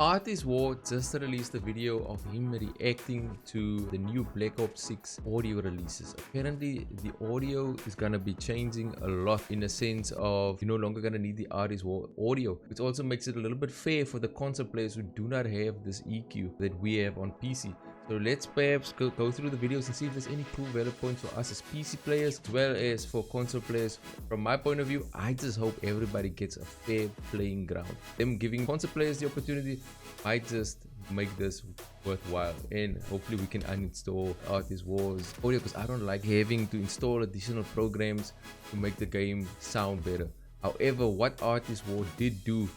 Artist War just released a video of him reacting to the new Black Ops 6 audio releases. Apparently, the audio is gonna be changing a lot in the sense of you're no longer gonna need the Artist War audio, which also makes it a little bit fair for the console players who do not have this EQ that we have on PC. So let's perhaps go through the videos and see if there's any cool value points for us as PC players as well as for console players. From my point of view, I just hope everybody gets a fair playing ground. Them giving console players the opportunity might just make this worthwhile, and hopefully we can uninstall Artist War's audio, because I don't like having to install additional programs to make the game sound better. However, what Artist War did do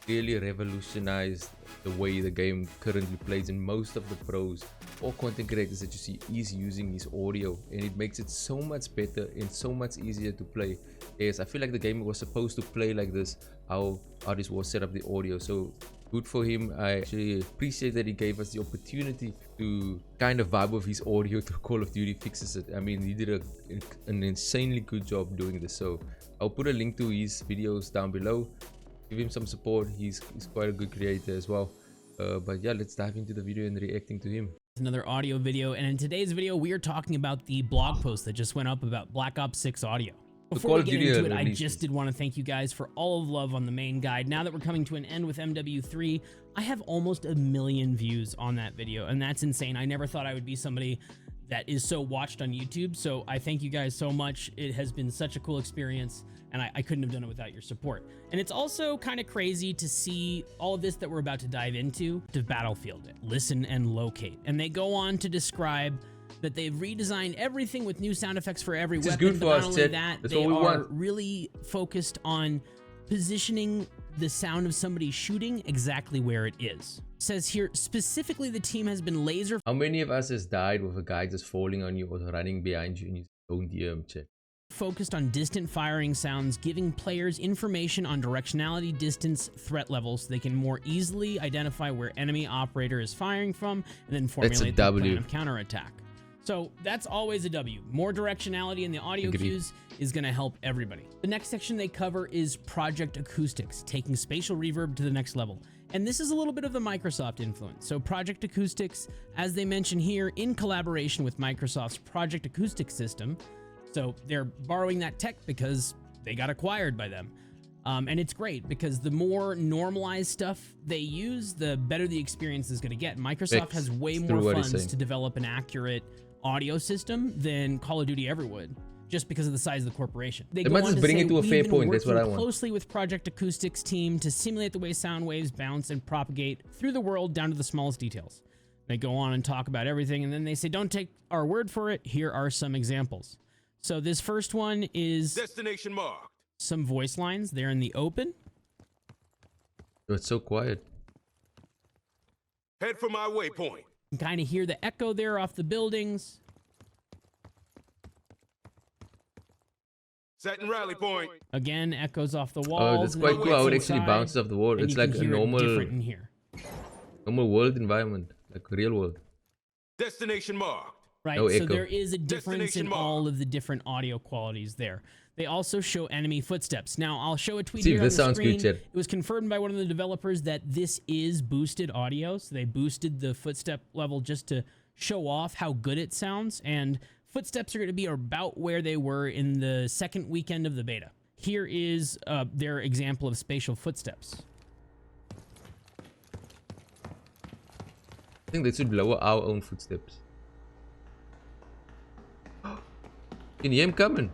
really revolutionized the way the game currently plays, and most of the pros or content creators that you see is using his audio, and it makes it so much better and so much easier to play. Yes, I feel like the game was supposed to play like this, how Artist War set up the audio. So good for him. I actually appreciate that he gave us the opportunity to kind of vibe with his audio to Call of Duty fixes it. I mean, he did an insanely good job doing this. So I'll put a link to his videos down below. Give him some support. He's quite a good creator as well. But yeah, let's dive into the video and reacting to him. Another audio video, and in today's video we are talking about the blog post that just went up about Black Ops 6 audio. Before we get into it, I just did want to thank you guys for all of the love on the main guide. Now that we're coming to an end with MW3, I have almost 1 million views on that video, and that's insane. I never thought I would be somebody that is so watched on YouTube, so I thank you guys so much. It has been such a cool experience, and I couldn't have done it without your support. And it's also kind of crazy to see all of this that we're about to dive into, to battlefield it, listen and locate. And they go on to describe that they've redesigned everything with new sound effects for every weapon, but not only that, they are really focused on positioning the sound of somebody shooting exactly where it is. It says here, specifically the team has been laser. How many of us has died with a guy just falling on you or running behind you and you don't hear him, check? Focused on distant firing sounds, giving players information on directionality, distance, threat levels, so they can more easily identify where enemy operator is firing from and then formulate the plan of counterattack. So that's always a W. More directionality in the audio cues is going to help everybody. The next section they cover is Project Acoustics, taking spatial reverb to the next level. And this is a little bit of the Microsoft influence. So Project Acoustics, as they mention here, in collaboration with Microsoft's Project Acoustic system. So they're borrowing that tech because they got acquired by them. And it's great because the more normalized stuff they use, the better the experience is going to get. Microsoft has way more funds to develop an accurate audio system than Call of Duty ever would, just because of the size of the corporation. They go on to bring it to a fair point. That's what I want. Closely with Project Acoustics team to simulate the way sound waves bounce and propagate through the world down to the smallest details. They go on and talk about everything, and then they say, don't take our word for it. Here are some examples. So this first one is destination marked. Some voice lines there in the open. It's so quiet. Head for my waypoint. You can kind of hear the echo there off the buildings. Setting rally point. Again, echoes off the walls. Oh, that's quite cool. How it actually bounces off the wall. It's like a normal world environment, like real world. Destination marked. Right, no so echo. there is a difference in all of the different audio qualities there. They also show enemy footsteps. Now, I'll show a tweet here on the screen. It was confirmed by one of the developers that this is boosted audio. So they boosted the footstep level just to show off how good it sounds. And footsteps are going to be about where they were in the second weekend of the beta. Here is their example of spatial footsteps. I think they should lower our own footsteps. Can you hear him coming?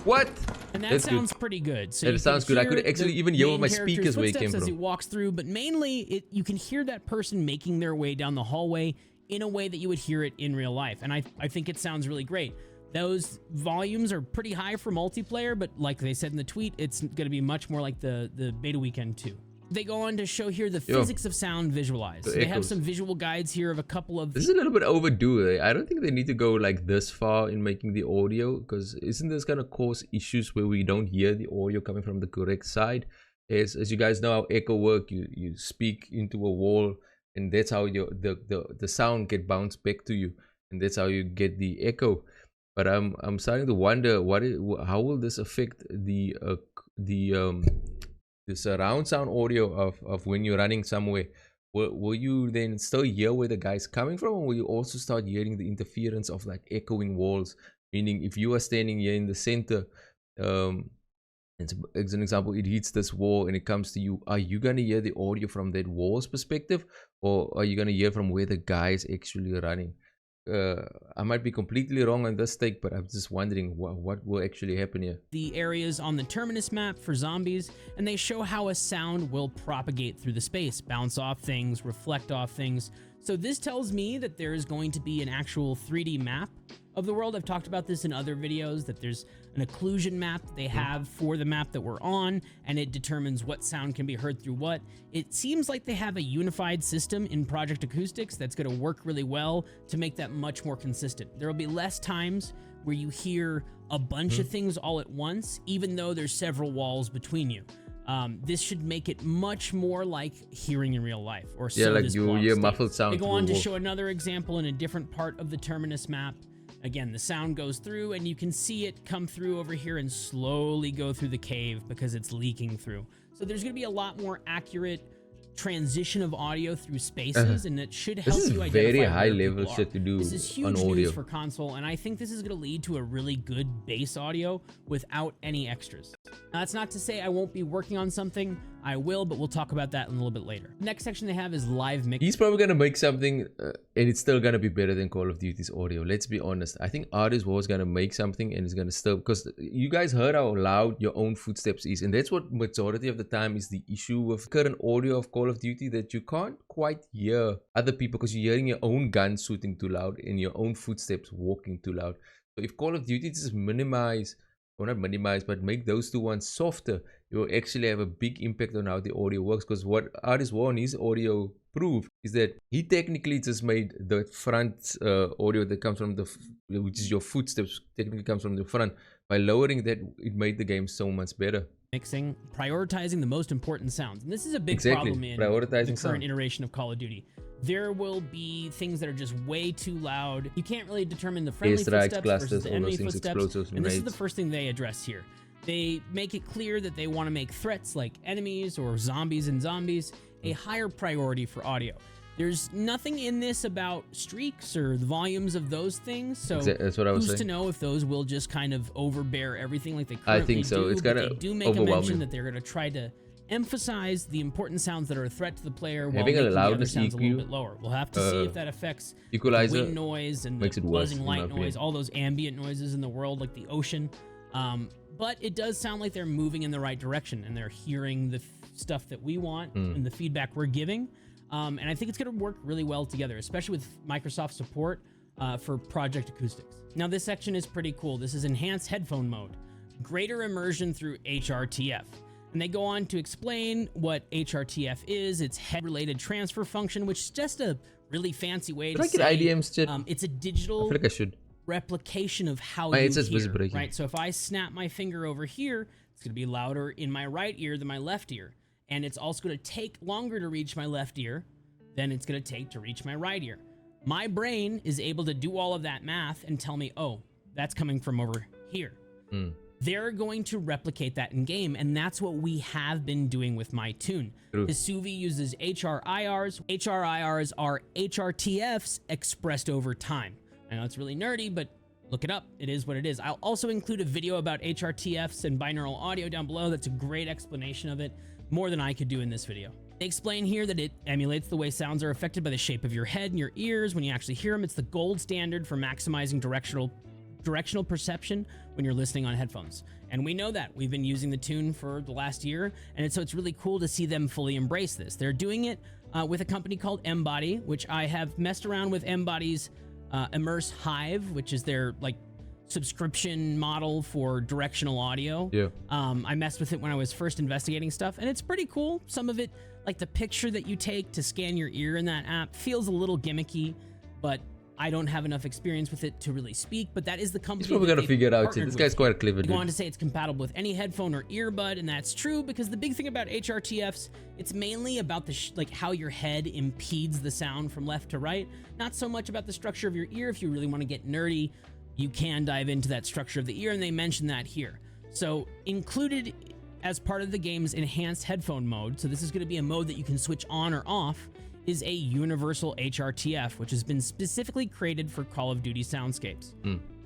What? And that sounds pretty good. So it sounds good. I could actually even hear with my speakers where it came from. As he walks through, but mainly you can hear that person making their way down the hallway in a way that you would hear it in real life. And I think it sounds really great. Those volumes are pretty high for multiplayer, but like they said in the tweet, it's going to be much more like the beta weekend 2. They go on to show here the physics of sound visualized. They have some visual guides here of a couple of... This is a little bit overdue. I don't think they need to go like this far in making the audio, because isn't this going to cause issues where we don't hear the audio coming from the correct side? As you guys know how echo work, you speak into a wall, and that's how the sound get bounced back to you, and that's how you get the echo. But I'm starting to wonder how will this affect the the surround sound audio of when you're running somewhere, will you then still hear where the guy's coming from, or will you also start hearing the interference of like echoing walls? Meaning, if you are standing here in the center, as an example, it hits this wall and it comes to you, are you going to hear the audio from that wall's perspective, or are you going to hear from where the guy is actually running? I might be completely wrong on this take, but I'm just wondering what will actually happen here. The areas on the terminus map for zombies, and they show how a sound will propagate through the space, bounce off things, reflect off things. So this tells me that there is going to be an actual 3D map of the world. I've talked about this in other videos, that there's an occlusion map that they have for the map that we're on, and it determines what sound can be heard through what. It seems like they have a unified system in Project Acoustics that's going to work really well to make that much more consistent. There will be less times where you hear a bunch of things all at once, even though there's several walls between you. This should make it much more like hearing in real life, or so like this you blog hear states. muffled sound. They go on to show another example in a different part of the terminus map. Again, the sound goes through, and you can see it come through over here and slowly go through the cave because it's leaking through. So there's going to be a lot more accurate transition of audio through spaces, and it should help you identify very high where level people shit are. to do This is huge on audio news for console, and I think this is going to lead to a really good bass audio without any extras. Now, that's not to say I won't be working on something. I will, but we'll talk about that in a little bit later. Next section they have is live mix. He's probably going to make something and it's still going to be better than Call of Duty's audio. Let's be honest. I think Artist was going to make something and it's going to still, because you guys heard how loud your own footsteps is, and that's what majority of the time is the issue with current audio of Call of Duty, that you can't quite hear other people because you're hearing your own gun shooting too loud and your own footsteps walking too loud. So if Call of Duty just minimize, or not minimize, but make those two ones softer, it will actually have a big impact on how the audio works. Because what Artist One, his audio proved is that he technically just made the front audio that comes from the, which is your footsteps, technically comes from the front. By lowering that, it made the game so much better. Mixing, prioritizing the most important sounds. And this is a big problem in the current iteration of Call of Duty. There will be things that are just way too loud. You can't really determine the friendly footsteps versus the enemy footsteps. And this is the first thing they address here. They make it clear that they want to make threats like enemies or zombies and zombies a higher priority for audio. There's nothing in this about streaks or the volumes of those things, so that's what I was saying. Who's to know if those will just kind of overbear everything like they currently do. I think so. Do, it's gonna they do make a mention that they're going to try to emphasize the important sounds that are a threat to the player while making the other sounds a little bit lower. We'll have to see if that affects equalizer, wind noise and the buzzing light noise, all those ambient noises in the world like the ocean. But it does sound like they're moving in the right direction and they're hearing the stuff that we want and the feedback we're giving. And I think it's going to work really well together, especially with Microsoft support for Project Acoustics. Now, this section is pretty cool. This is enhanced headphone mode, greater immersion through HRTF. And they go on to explain what HRTF is. It's head-related transfer function, which is just a really fancy way to say it's a digital replication of how you hear, right? So if I snap my finger over here, it's going to be louder in my right ear than my left ear. And it's also going to take longer to reach my left ear than it's going to take to reach my right ear. My brain is able to do all of that math and tell me, oh, that's coming from over here. They're going to replicate that in game, and that's what we have been doing with my tune. Hisuvi uses HRIRs. HRIRs are HRTFs expressed over time. I know it's really nerdy, but look it up. It is what it is. I'll also include a video about HRTFs and binaural audio down below. That's a great explanation of it, more than I could do in this video. They explain here that it emulates the way sounds are affected by the shape of your head and your ears when you actually hear them. It's the gold standard for maximizing directional perception when you're listening on headphones. And we know that. We've been using the tune for the last year, and so it's really cool to see them fully embrace this. They're doing it with a company called Embody, which I have messed around with Embody's Immerse Hive, which is their like subscription model for directional audio. I messed with it when I was first investigating stuff, and it's pretty cool. Some of it, like the picture that you take to scan your ear in that app, feels a little gimmicky, but I don't have enough experience with it to really speak. But that is the company. He's probably gonna figure it out. This guy's quite clever. They go on to say it's compatible with any headphone or earbud, and that's true because the big thing about HRTFs, it's mainly about the like how your head impedes the sound from left to right, not so much about the structure of your ear. If you really want to get nerdy, you can dive into that structure of the ear, and they mention that here. So included as part of the game's enhanced headphone mode, so this is going to be a mode that you can switch on or off, is a universal HRTF, which has been specifically created for Call of Duty soundscapes.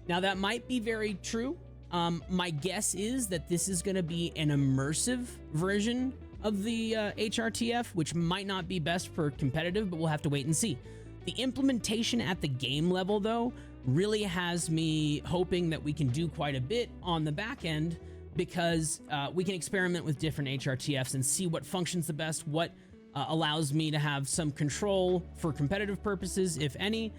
Now, that might be very true. My guess is that this is going to be an immersive version of the HRTF, which might not be best for competitive, but we'll have to wait and see. The implementation at the game level, though, really has me hoping that we can do quite a bit on the back end, because we can experiment with different HRTFs and see what functions the best, what allows me to have some control for competitive purposes, if any.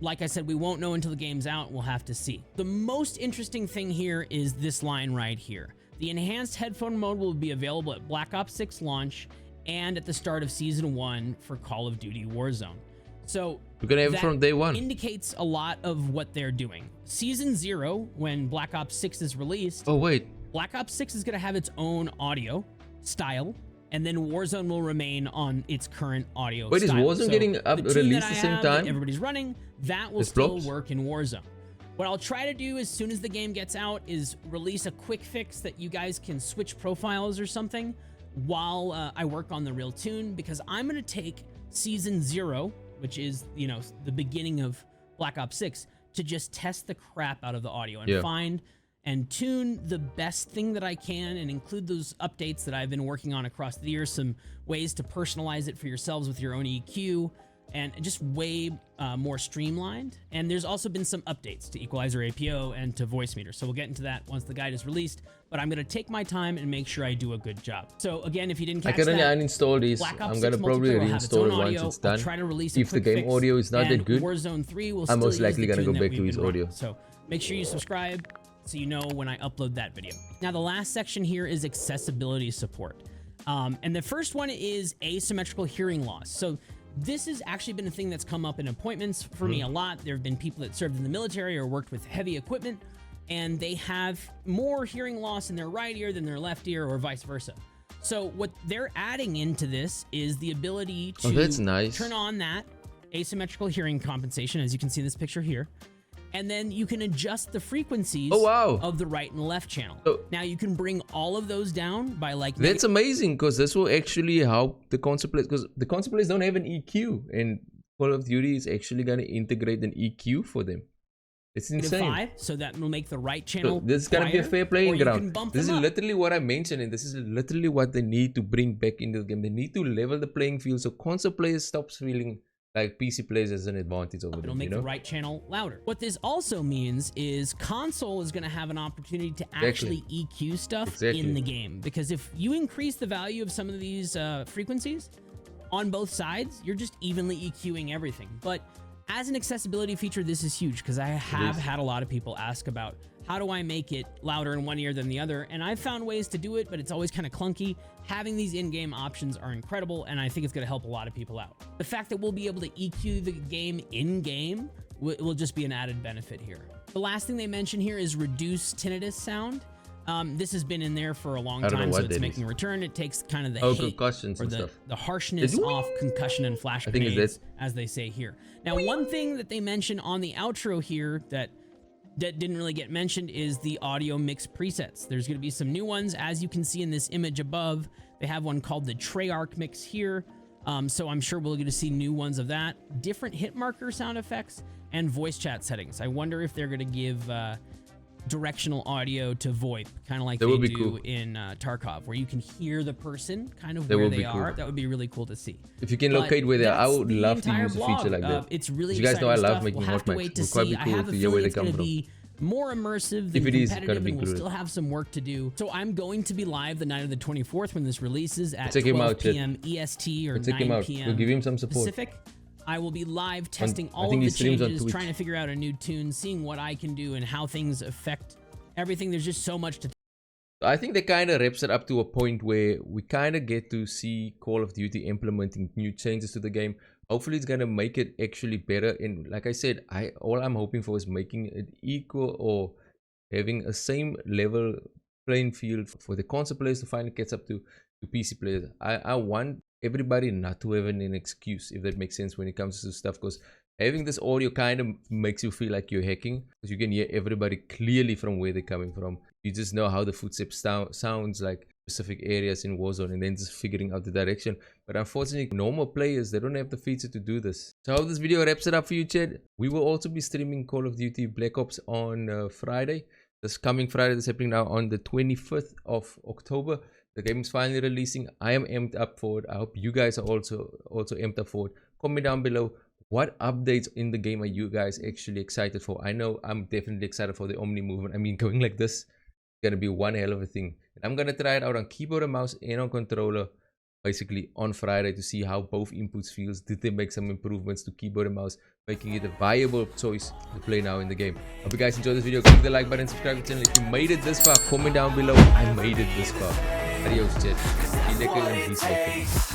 Like I said, we won't know until the game's out. We'll have to see. The most interesting thing here is this line right here. The enhanced headphone mode will be available at Black Ops 6 launch and at the start of Season 1 for Call of Duty Warzone. So we're gonna have it from day one. Indicates a lot of what they're doing. Season 0, when Black Ops 6 is released. Oh, wait. Black Ops 6 is going to have its own audio style, and then Warzone will remain on its current audio style. Wait, is Warzone getting released the same time? Everybody's running, that will still work in Warzone. What I'll try to do as soon as the game gets out is release a quick fix that you guys can switch profiles or something while I work on the real tune, because I'm going to take Season 0, which is, you know, the beginning of Black Ops 6, to just test the crap out of the audio and find and tune the best thing that I can, and include those updates that I've been working on across the year, some ways to personalize it for yourselves with your own EQ, and just way more streamlined. And there's also been some updates to Equalizer APO and to Voice Meter, so we'll get into that once the guide is released, but I'm going to take my time and make sure I do a good job. So again, if you didn't catch that, I can uninstall these. I'm going to probably reinstall it once it's done. Try to release if the game audio is not that good, Warzone 3 will I'm most likely going to go back to his audio. So make sure you subscribe so you know when I upload that video. Now, the last section here is accessibility support. And the first one is asymmetrical hearing loss. So this has actually been a thing that's come up in appointments for me a lot. There have been people that served in the military or worked with heavy equipment, and they have more hearing loss in their right ear than their left ear, or vice versa. So what they're adding into this is the ability to turn on that asymmetrical hearing compensation, as you can see in this picture here. And then you can adjust the frequencies of the right and left channel. Now you can bring all of those down by like... That's amazing, because this will actually help the console players, because the console players don't have an EQ, and Call of Duty is actually going to integrate an EQ for them. It's insane. 5, so that will make the right channel so this is going to be a fair playing ground. This is literally what I mentioned, and this is literally what they need to bring back into the game. They need to level the playing field so console players stops feeling like PC players as an advantage over them. It'll make the right channel louder. What this also means is console is going to have an opportunity to actually EQ stuff in the game. Because if you increase the value of some of these frequencies on both sides, you're just evenly EQing everything. But as an accessibility feature, this is huge, because I have had a lot of people ask about, how do I make it louder in one ear than the other? And I've found ways to do it, but it's always kind of clunky. Having these in-game options are incredible, and I think it's going to help a lot of people out. The fact that we'll be able to EQ the game in-game will just be an added benefit here. The last thing they mention here is reduce tinnitus sound. This has been in there for a long time, so it's making a return. It takes kind of the hate or the harshness off concussion and flash grenades, as they say here. Now, one thing that they mention on the outro here that didn't really get mentioned is the audio mix presets. There's going to be some new ones, as you can see in this image above. They have one called the Treyarch mix here, so I'm sure we'll get to see new ones of that. Different hit marker sound effects and voice chat settings. I wonder if they're going to give directional audio to VoIP, kind of like they do in Tarkov, where you can hear the person kind of where they are. That would be really cool to see. If you can locate where they are, I would love to use a feature like that. It's really you guys know I love making hot mics. It will quite be cool to hear where they come from. More immersive than competitive, and we'll still have some work to do. So I'm going to be live the night of the 24th when this releases at 12 p.m. EST or 9 p.m. We'll give him some support. Pacific. I will be live testing all of the changes, trying to figure out a new tune, seeing what I can do and how things affect everything. There's just so much to... I think they kind of wraps it up to a point where we kind of get to see Call of Duty implementing new changes to the game. Hopefully it's going to make it actually better. And like I said, all I'm hoping for is making it equal or having a same level playing field for the console players to finally catch up to PC players. I want everybody not to have an excuse, if that makes sense, when it comes to stuff, because having this audio kind of makes you feel like you're hacking, because you can hear everybody clearly from where they're coming from. You just know how the footsteps sounds like. specific areas in Warzone and then just figuring out the direction. But unfortunately, normal players, they don't have the feature to do this. So I hope this video wraps it up for you, Chad. We will also be streaming Call of Duty Black Ops on Friday. This coming Friday, this happening now on the 25th of October. The game is finally releasing. I am amped up for it. I hope you guys are also amped up for it. Comment down below, what updates in the game are you guys actually excited for? I know I'm definitely excited for the Omni movement. I mean, going like this is gonna be one hell of a thing. And I'm gonna try it out on keyboard and mouse and on controller basically on Friday to see how both inputs feels. Did they make some improvements to keyboard and mouse, making it a viable choice to play now in the game? Hope you guys enjoyed this video. Click the like button, subscribe to the channel. If you made it this far, comment down below, I made it this far. Adios, chat. Be lekker en peace out.